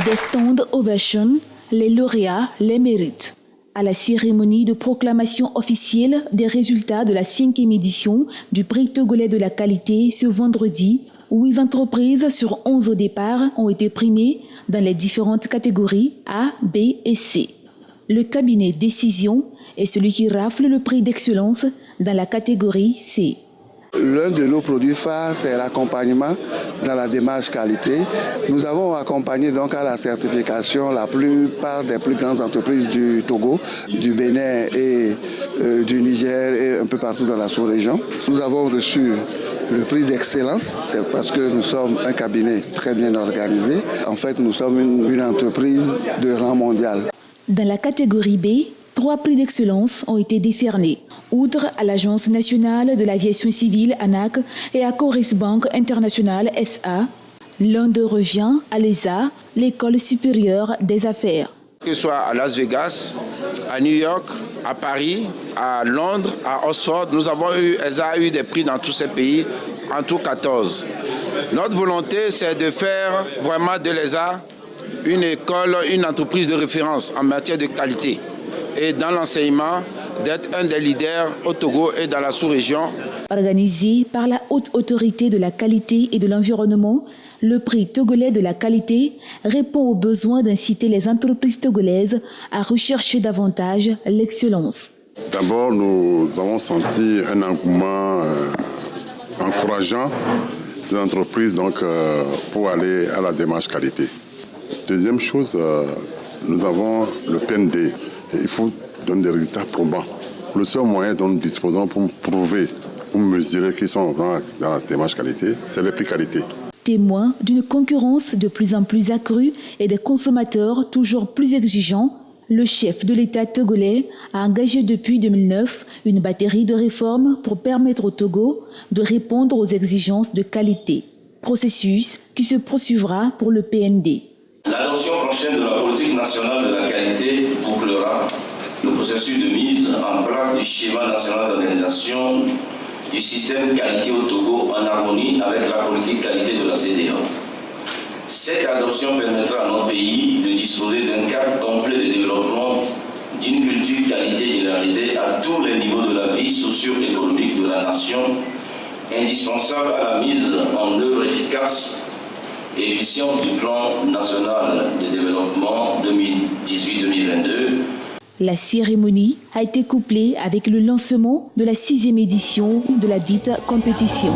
Des stands ovation, les lauréats les méritent. À la cérémonie de proclamation officielle des résultats de la 5e édition du prix togolais de la qualité ce vendredi, 8 entreprises sur 11 au départ ont été primées dans les différentes catégories A, B et C. Le cabinet Décision est celui qui rafle le prix d'excellence dans la catégorie C. L'un de nos produits phares, c'est l'accompagnement dans la démarche qualité. Nous avons accompagné donc à la certification la plupart des plus grandes entreprises du Togo, du Bénin et du Niger et un peu partout dans la sous-région. Nous avons reçu le prix d'excellence, c'est parce que nous sommes un cabinet très bien organisé. En fait, nous sommes une entreprise de rang mondial. Dans la catégorie B, 3 prix d'excellence ont été décernés. Outre à l'Agence nationale de l'aviation civile ANAC et à Coris Bank International SA, l'un d'eux revient à l'ESA, l'École supérieure des affaires. Que ce soit à Las Vegas, à New York, à Paris, à Londres, à Oxford, ESA a eu des prix dans tous ces pays, en tout 14. Notre volonté, c'est de faire vraiment de l'ESA une école, une entreprise de référence en matière de qualité. Et dans l'enseignement, d'être un des leaders au Togo et dans la sous-région. Organisé par la Haute Autorité de la Qualité et de l'Environnement, le prix togolais de la qualité répond aux besoins d'inciter les entreprises togolaises à rechercher davantage l'excellence. D'abord, nous avons senti un engouement encourageant des entreprises pour aller à la démarche qualité. Deuxième chose, nous avons le PND. Il faut donner des résultats probants. Le seul moyen dont nous disposons pour prouver, pour mesurer qu'ils sont dans la démarche qualité, c'est les prix qualité. Témoin d'une concurrence de plus en plus accrue et des consommateurs toujours plus exigeants, le chef de l'État togolais a engagé depuis 2009 une batterie de réformes pour permettre au Togo de répondre aux exigences de qualité. Processus qui se poursuivra pour le PND. L'adoption prochaine de la politique nationale de la qualité bouclera le processus de mise en place du schéma national d'organisation du système qualité au Togo en harmonie avec la politique qualité de la CEDEAO. Cette adoption permettra à notre pays de disposer d'un cadre complet de développement d'une culture qualité généralisée à tous les niveaux de la vie socio-économique de la nation, indispensable à la mise en œuvre efficace et efficiente du plan national de développement 2018-2022. La cérémonie a été couplée avec le lancement de la 6e édition de la dite compétition.